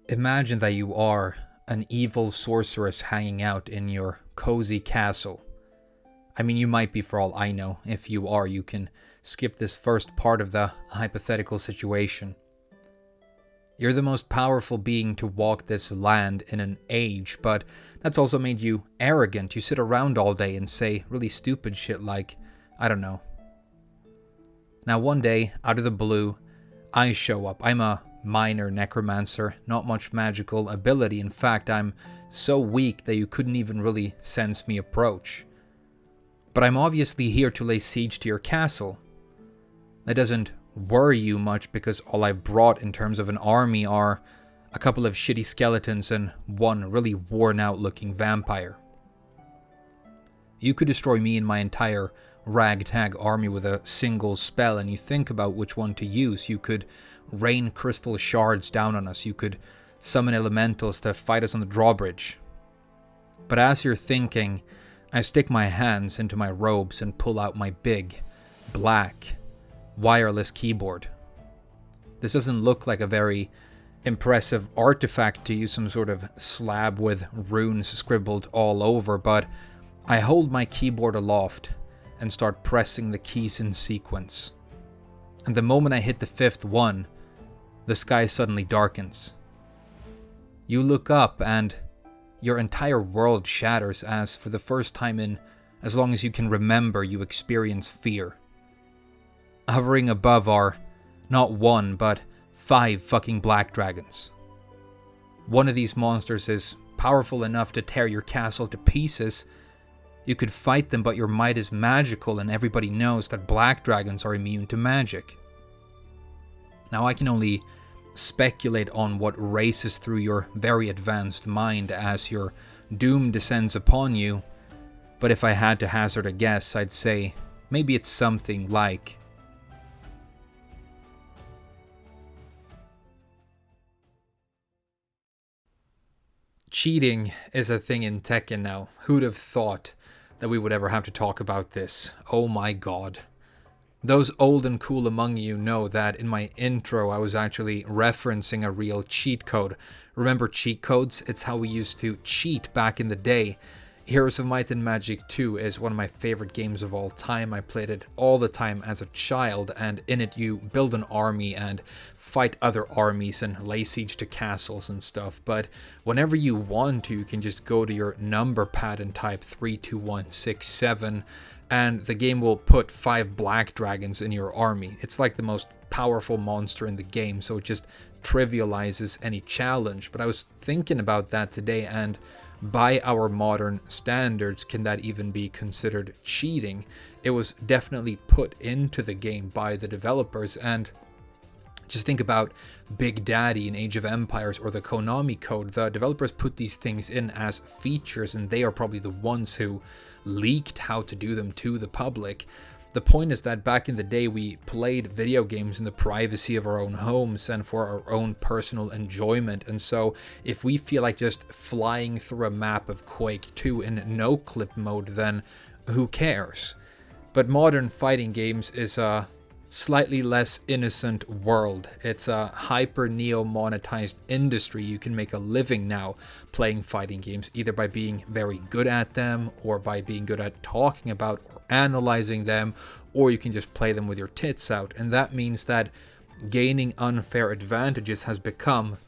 Imagine that you are an evil sorceress hanging out in your cozy castle. I mean, you might be for all I know. If you are, you can skip this first part of the hypothetical situation. You're the most powerful being to walk this land in an age, but that's also made you arrogant. You sit around all day and say really stupid shit like, I don't know. Now one day, out of the blue, I show up. I'm a minor necromancer, not much magical ability. In fact, I'm so weak that you couldn't even really sense me approach. But I'm obviously here to lay siege to your castle. That doesn't worry you much because all I've brought in terms of an army are a couple of shitty skeletons and one really worn out looking vampire. You could destroy me and my entire ragtag army with a single spell, and you think about which one to use. You could rain crystal shards down on us. You could summon elementals to fight us on the drawbridge. But as you're thinking, I stick my hands into my robes and pull out my big, black, wireless keyboard. This doesn't look like a very impressive artifact to you, some sort of slab with runes scribbled all over, but I hold my keyboard aloft and start pressing the keys in sequence. And the moment I hit the fifth one, the sky suddenly darkens. You look up and your entire world shatters as, for the first time in as long as you can remember, you experience fear. Hovering above are not one, but 5 fucking black dragons. One of these monsters is powerful enough to tear your castle to pieces. You could fight them, but your might is magical, and everybody knows that black dragons are immune to magic. Now I can only speculate on what races through your very advanced mind as your doom descends upon you, but if I had to hazard a guess, I'd say maybe it's something like, cheating is a thing in Tekken now. Who'd have thought that we would ever have to talk about this? Oh my god. Those old and cool among you know that in my intro I was actually referencing a real cheat code. Remember cheat codes? It's how we used to cheat back in the day. Heroes of Might and Magic 2 is one of my favorite games of all time. I played it all the time as a child, and in it you build an army and fight other armies and lay siege to castles and stuff. But whenever you want to, you can just go to your number pad and type 32167, and the game will put 5 black dragons in your army. It's like the most powerful monster in the game, so it just trivializes any challenge. But I was thinking about that today, and by our modern standards, can that even be considered cheating? It was definitely put into the game by the developers, and just think about Big Daddy in Age of Empires or the Konami code. The developers put these things in as features, and they are probably the ones who leaked how to do them to the public. The point is that back in the day, we played video games in the privacy of our own homes and for our own personal enjoyment. And so if we feel like just flying through a map of Quake 2 in no-clip mode, then who cares? But modern fighting games is a slightly less innocent world. It's a hyper neo-monetized industry. You can make a living now playing fighting games, either by being very good at them or by being good at talking about or analyzing them, or you can just play them with your tits out. And that means that gaining unfair advantages has become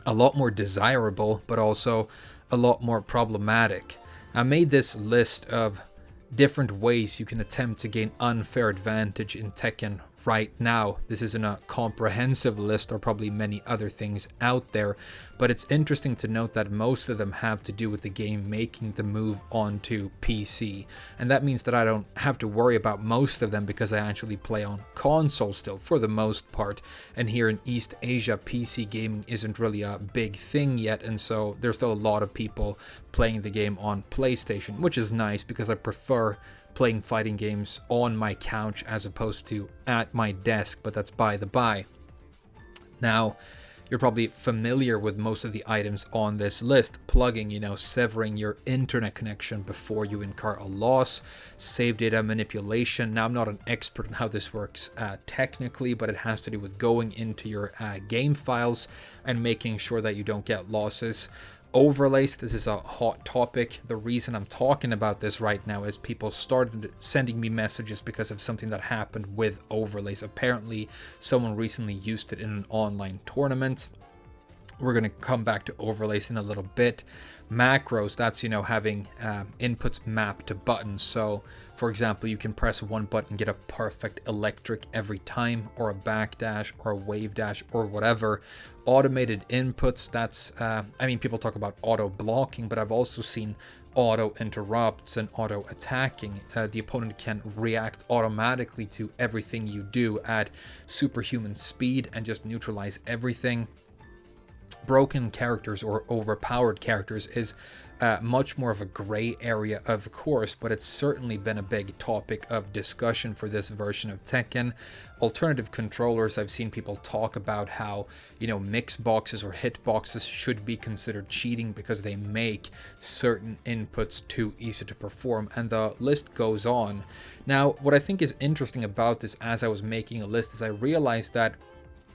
a lot more desirable, but also a lot more problematic. I made this list of different ways you can attempt to gain unfair advantage in Tekken right now. This isn't a comprehensive list, or probably many other things out there, but it's interesting to note that most of them have to do with the game making the move onto PC, and that means that I don't have to worry about most of them because I actually play on console still for the most part, and here in East Asia PC gaming isn't really a big thing yet, and so there's still a lot of people playing the game on PlayStation, which is nice because I prefer playing fighting games on my couch as opposed to at my desk, but that's by the by. Now, You're probably familiar with most of the items on this list. Plugging, severing your internet connection before you incur a loss, save data manipulation. Now, I'm not an expert in how this works technically, but it has to do with going into your game files and making sure that you don't get losses. Overlays, this is a hot topic. The reason I'm talking about this right now is people started sending me messages because of something that happened with overlays. Apparently, someone recently used it in an online tournament. We're going to come back to overlays in a little bit. Macros, that's, having inputs mapped to buttons. So, for example, you can press one button, get a perfect electric every time, or a backdash, or a wave dash, or whatever. Automated inputs, that's, people talk about auto blocking, but I've also seen auto interrupts and auto attacking. The opponent can react automatically to everything you do at superhuman speed and just neutralize everything. Broken characters or overpowered characters is much more of a gray area, of course, but it's certainly been a big topic of discussion for this version of Tekken. Alternative controllers, I've seen people talk about how, mix boxes or hit boxes should be considered cheating because they make certain inputs too easy to perform, and the list goes on. Now, what I think is interesting about this as I was making a list is I realized that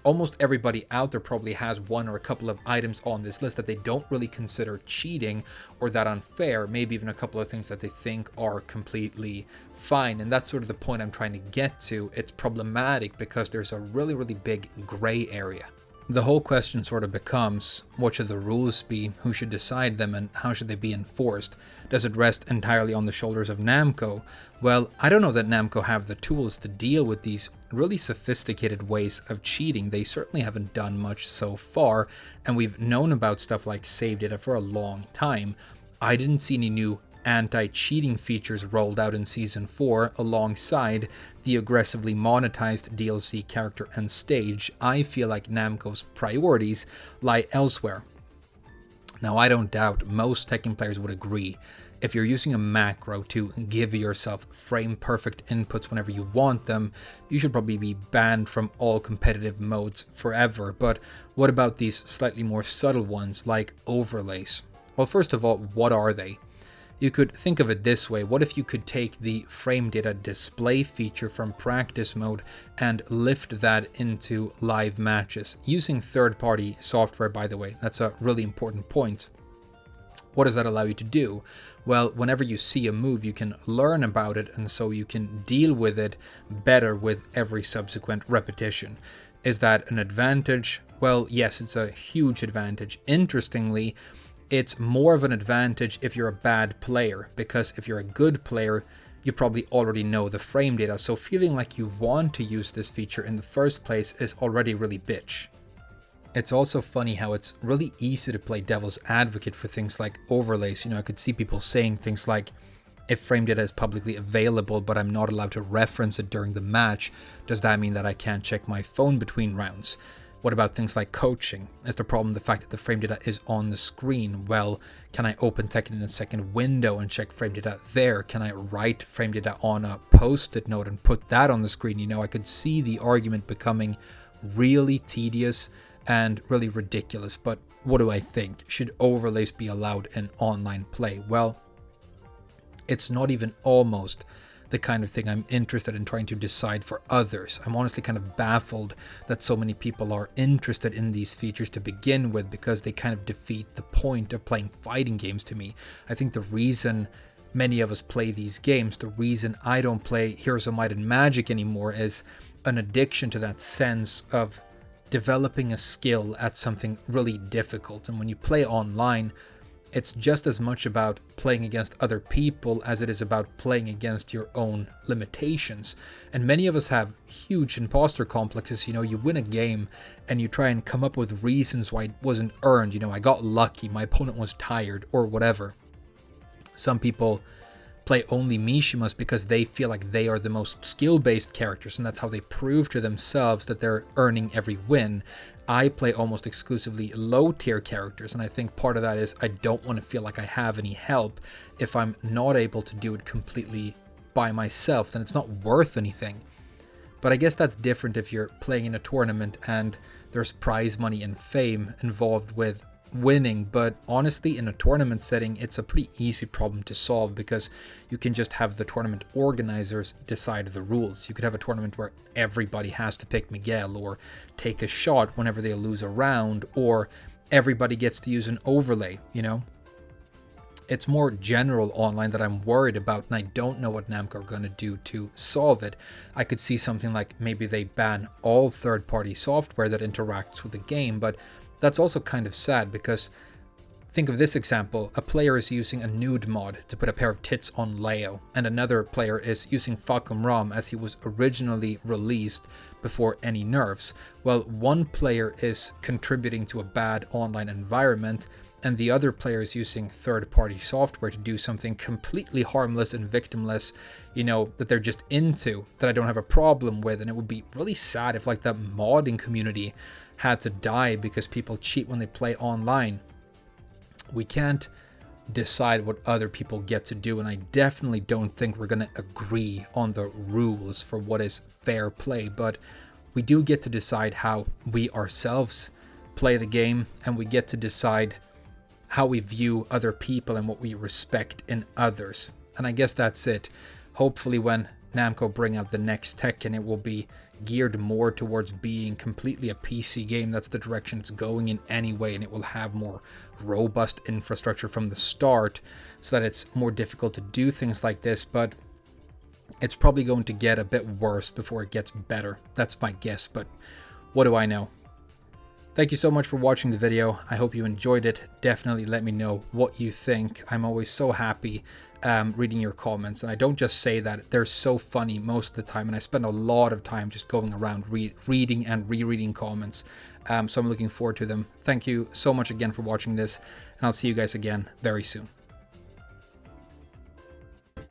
almost everybody out there probably has one or a couple of items on this list that they don't really consider cheating or that unfair, maybe even a couple of things that they think are completely fine. And that's sort of the point I'm trying to get to. It's problematic because there's a really, really big gray area. The whole question sort of becomes, what should the rules be, who should decide them, and how should they be enforced? Does it rest entirely on the shoulders of Namco? Well, I don't know that Namco have the tools to deal with these really sophisticated ways of cheating. They certainly haven't done much so far, and we've known about stuff like save data for a long time. I didn't see any new anti-cheating features rolled out in Season 4 alongside the aggressively monetized DLC character and stage. I feel like Namco's priorities lie elsewhere. Now, I don't doubt most Tekken players would agree. If you're using a macro to give yourself frame-perfect inputs whenever you want them, you should probably be banned from all competitive modes forever. But what about these slightly more subtle ones, like overlays? Well, first of all, what are they? You could think of it this way. What if you could take the frame data display feature from practice mode and lift that into live matches? Using third-party software, by the way. That's a really important point. What does that allow you to do? Well, whenever you see a move, you can learn about it, and so you can deal with it better with every subsequent repetition. Is that an advantage? Well, yes, it's a huge advantage. Interestingly, it's more of an advantage if you're a bad player, because if you're a good player, you probably already know the frame data, so feeling like you want to use this feature in the first place is already really bitch. It's also funny how it's really easy to play devil's advocate for things like overlays. I could see people saying things like, if frame data is publicly available but I'm not allowed to reference it during the match, does that mean that I can't check my phone between rounds? What about things like coaching? Is the problem the fact that the frame data is on the screen? Well, can I open Tekken in a second window and check frame data there? Can I write frame data on a post-it note and put that on the screen? I could see the argument becoming really tedious and really ridiculous. But what do I think? Should overlays be allowed in online play? Well, it's not even almost the kind of thing I'm interested in trying to decide for others. I'm honestly kind of baffled that so many people are interested in these features to begin with, because they kind of defeat the point of playing fighting games to me. I think the reason many of us play these games, the reason I don't play Heroes of Might and Magic anymore, is an addiction to that sense of developing a skill at something really difficult. And when you play online, it's just as much about playing against other people as it is about playing against your own limitations. And many of us have huge imposter complexes. You win a game and you try and come up with reasons why it wasn't earned. I got lucky, my opponent was tired, or whatever. Some people play only Mishimas because they feel like they are the most skill-based characters, and that's how they prove to themselves that they're earning every win. I play almost exclusively low-tier characters, and I think part of that is I don't want to feel like I have any help. If I'm not able to do it completely by myself, then it's not worth anything. But I guess that's different if you're playing in a tournament and there's prize money and fame involved with winning. But honestly, in a tournament setting, it's a pretty easy problem to solve, because you can just have the tournament organizers decide the rules. You could have a tournament where everybody has to pick Miguel or take a shot whenever they lose a round, or everybody gets to use an overlay, you know? It's more general online that I'm worried about, and I don't know what Namco are going to do to solve it. I could see something like maybe they ban all third-party software that interacts with the game, but that's also kind of sad, because think of this example. A player is using a nude mod to put a pair of tits on Leo, and another player is using Falcom ROM as he was originally released before any nerfs. Well, one player is contributing to a bad online environment, and the other player is using third-party software to do something completely harmless and victimless, you know, that they're just into, that I don't have a problem with. And it would be really sad if like the modding community had to die because people cheat when they play online. We can't decide what other people get to do, and I definitely don't think we're going to agree on the rules for what is fair play, but we do get to decide how we ourselves play the game, and we get to decide how we view other people and what we respect in others. And I guess that's it. Hopefully when Namco bring out the next Tekken, it will be geared more towards being completely a PC game. That's the direction it's going in anyway, and it will have more robust infrastructure from the start so that it's more difficult to do things like this, but it's probably going to get a bit worse before it gets better. That's my guess, but what do I know? Thank you so much for watching the video. I hope you enjoyed it. Definitely let me know what you think. I'm always so happy reading your comments, and I don't just say that. They're so funny most of the time, and I spend a lot of time just going around reading and rereading comments, so I'm looking forward to them. Thank you so much again for watching this, and I'll see you guys again very soon.